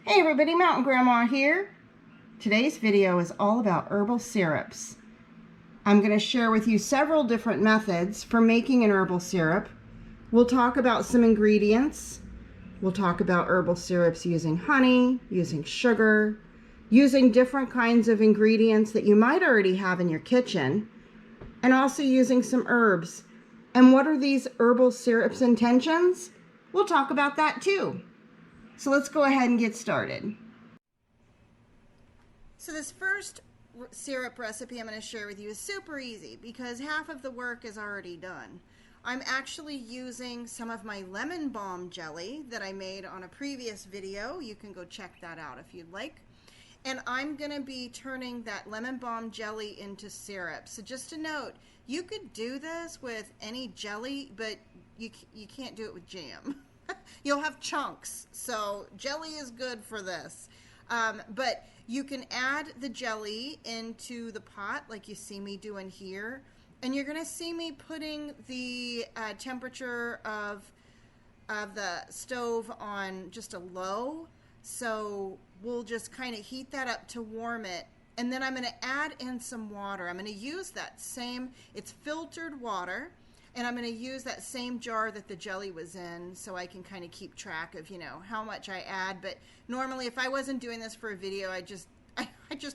Hey everybody, Mountain Grandma here. Today's video is all about herbal syrups. I'm going to share with you several different methods for making an herbal syrup. We'll talk about some ingredients. We'll talk about herbal syrups using honey, using sugar, using different kinds of ingredients that you might already have in your kitchen, and also using some herbs. And what are these herbal syrups' intentions? We'll talk about that too. So let's go ahead and get started. So this first syrup recipe I'm going to share with you is super easy because half of the work is already done. I'm actually using some of my lemon balm jelly that I made on a previous video. You can go check that out if you'd like. And I'm going to be turning that lemon balm jelly into syrup. So just a note, you could do this with any jelly, but you can't do it with jam. You'll have chunks, so jelly is good for this. But you can add the jelly into the pot like you see me doing here. And you're going to see me putting the temperature of the stove on just a low. So we'll just kind of heat that up to warm it. And then I'm going to add in some water. I'm going to use that same, it's filtered water. And I'm going to use that same jar that the jelly was in so I can kind of keep track of, how much I add. But normally if I wasn't doing this for a video, I'd just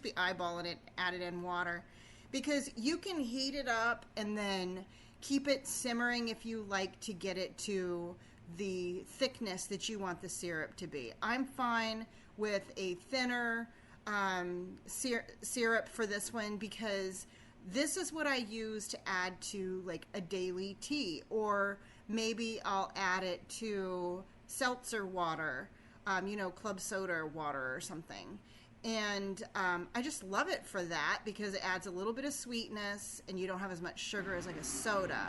be eyeballing it, add it in water. Because you can heat it up and then keep it simmering if you like to get it to the thickness that you want the syrup to be. I'm fine with a thinner syrup for this one because this is what I use to add to like a daily tea, or maybe I'll add it to seltzer water, club soda water or something. And I just love it for that because it adds a little bit of sweetness and you don't have as much sugar as like a soda.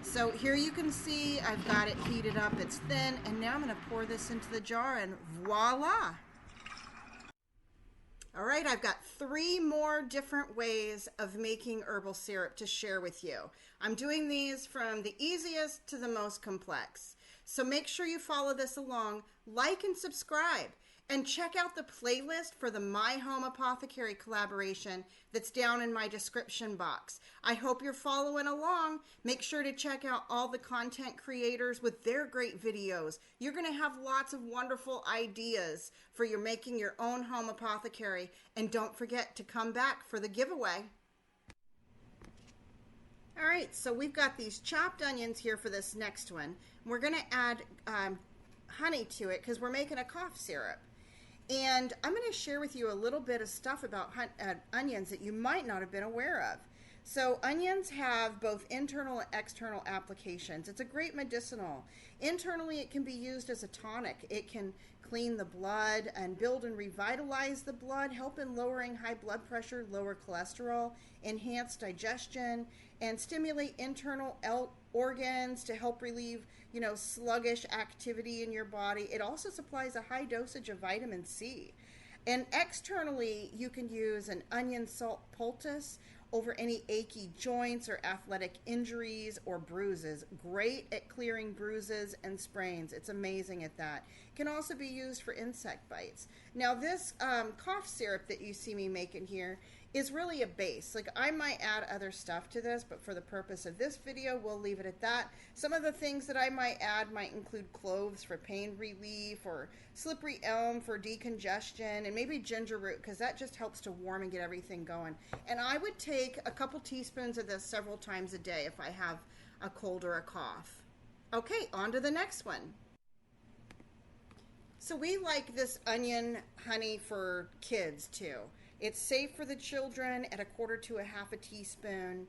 So here you can see I've got it heated up, it's thin, and now I'm going to pour this into the jar and voila! All right, I've got 3 more different ways of making herbal syrup to share with you. I'm doing these from the easiest to the most complex. So make sure you follow this along, like and subscribe, and check out the playlist for the My Home Apothecary collaboration that's down in my description box. I hope you're following along. Make sure to check out all the content creators with their great videos. You're going to have lots of wonderful ideas for your making your own home apothecary. And don't forget to come back for the giveaway. All right, so we've got these chopped onions here for this next one. We're going to add honey to it because we're making a cough syrup. And I'm going to share with you a little bit of stuff about onions that you might not have been aware of. So onions have both internal and external applications. It's a great medicinal. Internally, it can be used as a tonic. It can clean the blood and build and revitalize the blood, help in lowering high blood pressure, lower cholesterol, enhance digestion, and stimulate internal organs to help relieve, sluggish activity in your body. It also supplies a high dosage of vitamin C. And externally, you can use an onion salt poultice over any achy joints or athletic injuries or bruises. Great at clearing bruises and sprains. It's amazing at that. It can also be used for insect bites. Now this cough syrup that you see me making here is really a base. Like I might add other stuff to this, but for the purpose of this video, we'll leave it at that. Some of the things that I might add might include cloves for pain relief, or slippery elm for decongestion, and maybe ginger root because that just helps to warm and get everything going. And I would take a couple teaspoons of this several times a day if I have a cold or a cough. Okay, on to the next one. So we like this onion honey for kids too. It's safe for the children at 1/4 to 1/2 teaspoon,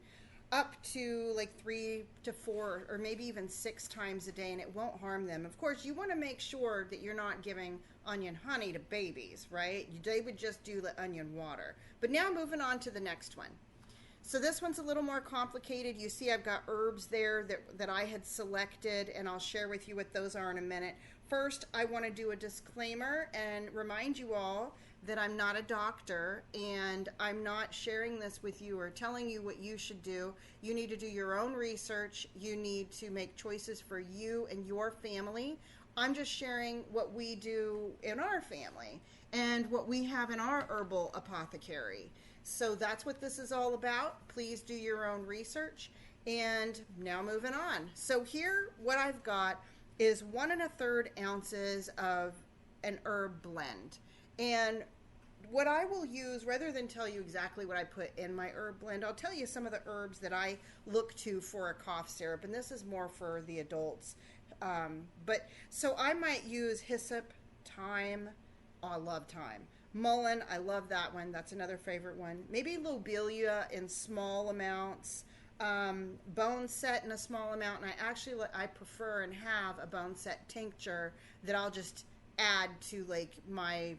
up to like 3 to 4 or maybe even 6 times a day, and it won't harm them. Of course, you want to make sure that you're not giving onion honey to babies, right? They would just do the onion water. But now moving on to the next one. So this one's a little more complicated. You see I've got herbs there that I had selected, and I'll share with you what those are in a minute. First, I want to do a disclaimer and remind you all that I'm not a doctor and I'm not sharing this with you or telling you what you should do. You need to do your own research. You need to make choices for you and your family. I'm just sharing what we do in our family and what we have in our herbal apothecary. So that's what this is all about. Please do your own research. And now moving on. So here, what I've got is 1 1/3 ounces of an herb blend. And what I will use, rather than tell you exactly what I put in my herb blend, I'll tell you some of the herbs that I look to for a cough syrup. And this is more for the adults. So I might use hyssop, thyme. Oh, I love thyme. Mullein, I love that one. That's another favorite one. Maybe lobelia in small amounts. Bone set in a small amount. And I prefer and have a bone set tincture that I'll just add to like my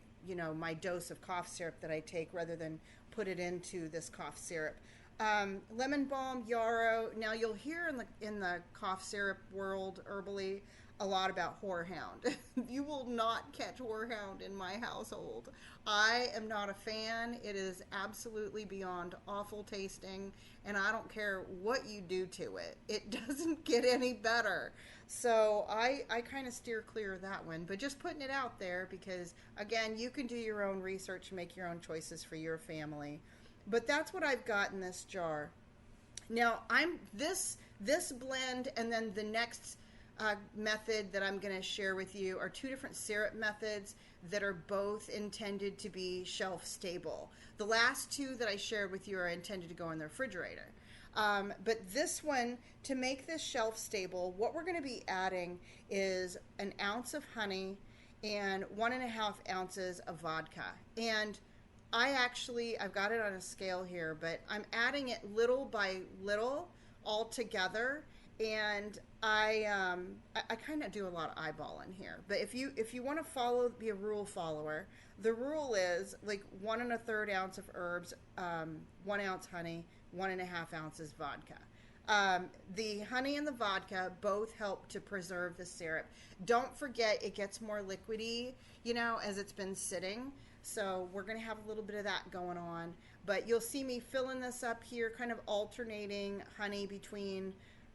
dose of cough syrup that I take rather than put it into this cough syrup. Lemon balm, yarrow. Now you'll hear in the cough syrup world herbally a lot about horehound. You will not catch horehound in my household. I am not a fan. It is absolutely beyond awful tasting, and I don't care what you do to it. It doesn't get any better. So I kind of steer clear of that one, but just putting it out there because, again, you can do your own research and make your own choices for your family. But that's what I've got in this jar. Now, this blend and then the next method that I'm going to share with you are 2 different syrup methods that are both intended to be shelf stable. The last 2 that I shared with you are intended to go in the refrigerator. But this one, to make this shelf stable, what we're going to be adding is 1 ounce of honey and 1.5 ounces of vodka. And I've got it on a scale here, but I'm adding it little by little all together. And I kind of do a lot of eyeballing here. But if you want to be a rule follower, the rule is like 1 1/3 ounce of herbs, 1 ounce honey, 1.5 ounces vodka. The honey and the vodka both help to preserve the syrup. Don't forget it gets more liquidy, as it's been sitting. So we're going to have a little bit of that going on. But you'll see me filling this up here, kind of alternating honey between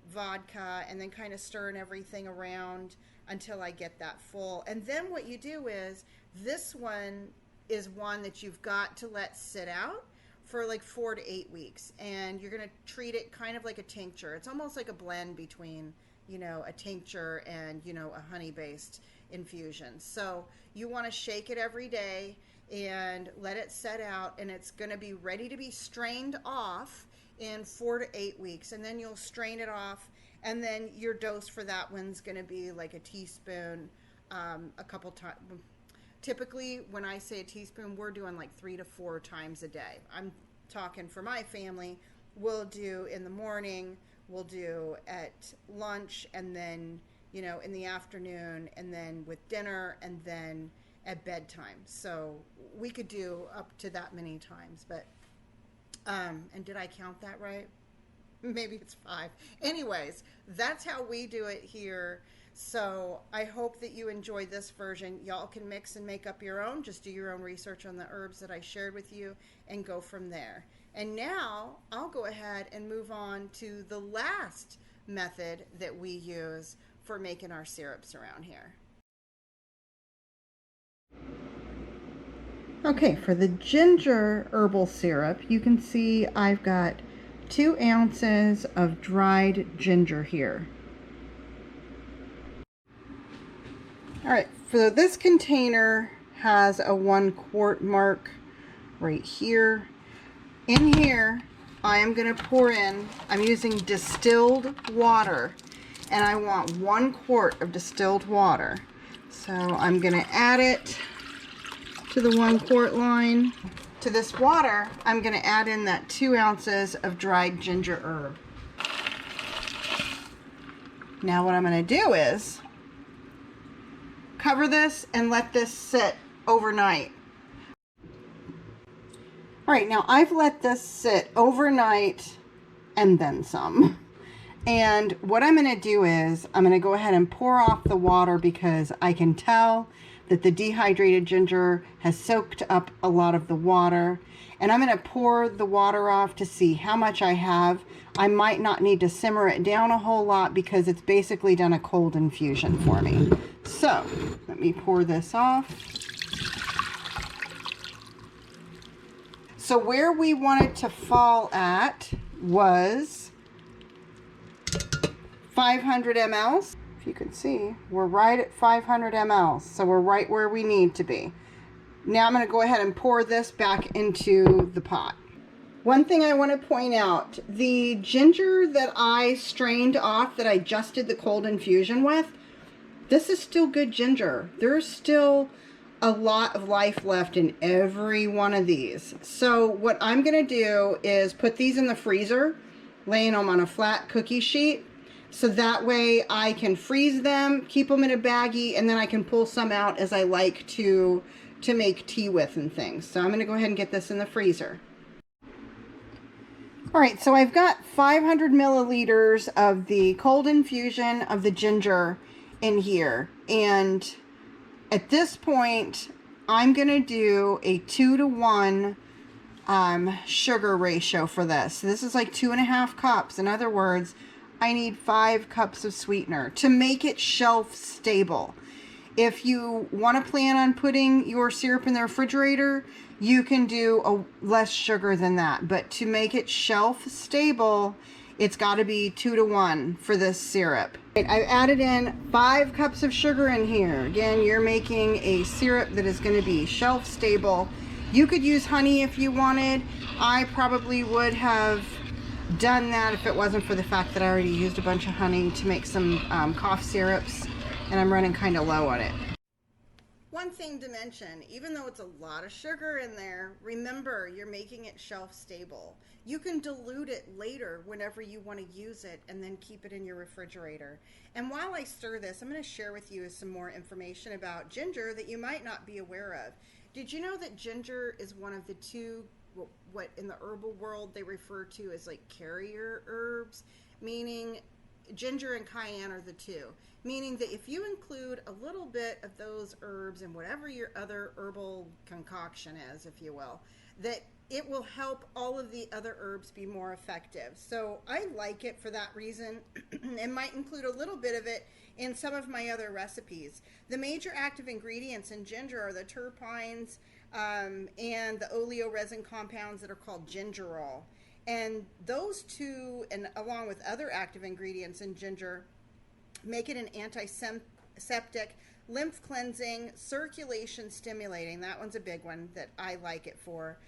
vodka and then kind of stirring everything around until I get that full. And then what you do is, this one is one that you've got to let sit out for like 4 to 8 weeks. And you're going to treat it kind of like a tincture. It's almost like a blend between, a tincture and, a honey-based infusion. So you want to shake it every day and let it set out, and it's going to be ready to be strained off in 4 to 8 weeks. And then you'll strain it off, and then your dose for that one's going to be like a teaspoon a couple times. Typically, when I say a teaspoon, we're doing like 3 to 4 times a day. I'm talking for my family. We'll do in the morning, we'll do at lunch, and then, in the afternoon, and then with dinner, and then at bedtime. So we could do up to that many times, but and did I count that right? Maybe it's 5. Anyways, that's how we do it here. So I hope that you enjoyed this version. Y'all can mix and make up your own. Just do your own research on the herbs that I shared with you and go from there. And now I'll go ahead and move on to the last method that we use for making our syrups around here. Okay, for the ginger herbal syrup, you can see I've got 2 ounces of dried ginger here. All right, so this container has a 1 quart mark right here. In here, I am going to pour in, I'm using distilled water, and I want 1 quart of distilled water. So I'm going to add it to the 1 quart line. To this water, I'm going to add in that 2 ounces of dried ginger herb. Now what I'm going to do is cover this and let this sit overnight. All right, now I've let this sit overnight and then some. And what I'm going to do is I'm going to go ahead and pour off the water because I can tell that the dehydrated ginger has soaked up a lot of the water. And I'm going to pour the water off to see how much I have. I might not need to simmer it down a whole lot because it's basically done a cold infusion for me. So let me pour this off. So where we wanted to fall at was 500 mLs. If you can see, we're right at 500 mLs. So we're right where we need to be. Now I'm going to go ahead and pour this back into the pot. One thing I want to point out, the ginger that I strained off that I just did the cold infusion with, this is still good ginger. There's still a lot of life left in every one of these. So what I'm going to do is put these in the freezer, laying them on a flat cookie sheet. So that way I can freeze them, keep them in a baggie, and then I can pull some out as I like to make tea with and things. So I'm going to go ahead and get this in the freezer. All right, so I've got 500 milliliters of the cold infusion of the ginger in here. And at this point, I'm going to do a 2-to-1 sugar ratio for this. So this is like 2.5 cups. In other words, I need 5 cups of sweetener to make it shelf stable. If you want to plan on putting your syrup in the refrigerator, you can do less sugar than that. But to make it shelf stable, it's got to be 2-to-1 for this syrup. I've added in 5 cups of sugar in here. Again, you're making a syrup that is going to be shelf stable. You could use honey if you wanted. I probably would have done that if it wasn't for the fact that I already used a bunch of honey to make some cough syrups, and I'm running kind of low on it. One thing to mention, even though it's a lot of sugar in there, remember you're making it shelf stable. You can dilute it later whenever you want to use it and then keep it in your refrigerator. And while I stir this, I'm going to share with you some more information about ginger that you might not be aware of. Did you know that ginger is one of the 2, what in the herbal world they refer to as like carrier herbs, meaning ginger and cayenne are the 2, meaning that if you include a little bit of those herbs in whatever your other herbal concoction is, if you will, that it will help all of the other herbs be more effective. So I like it for that reason and might include a little bit of it in some of my other recipes. The major active ingredients in ginger are the terpenes and the oleoresin compounds that are called gingerol. And those 2, and along with other active ingredients in ginger, make it an antiseptic, lymph cleansing, circulation stimulating. That one's a big one that I like it for.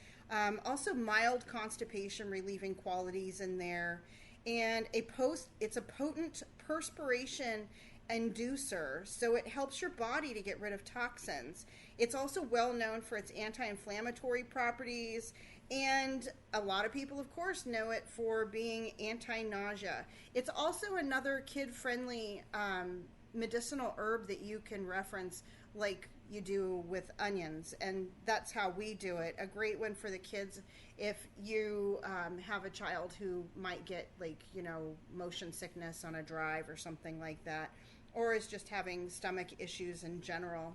Also mild constipation relieving qualities in there. And it's a potent perspiration inducer, so it helps your body to get rid of toxins. It's also well known for its anti-inflammatory properties, and a lot of people, of course, know it for being anti-nausea. It's also another kid-friendly medicinal herb that you can reference like you do with onions, and that's how we do it. A great one for the kids if you have a child who might get, like, motion sickness on a drive or something like that, or is just having stomach issues in general.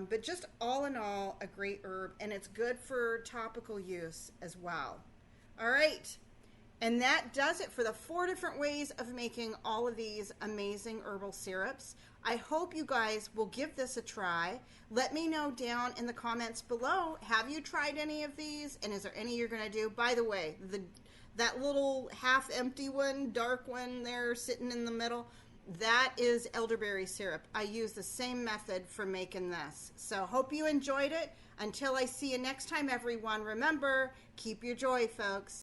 But just all in all, a great herb, and it's good for topical use as well. All right, and that does it for the 4 different ways of making all of these amazing herbal syrups. I hope you guys will give this a try. Let me know down in the comments below, have you tried any of these, and is there any you're going to do? By the way, that little half-empty one, dark one there sitting in the middle, that is elderberry syrup. I use the same method for making this. So hope you enjoyed it. Until I see you next time, everyone, remember, keep your joy, folks.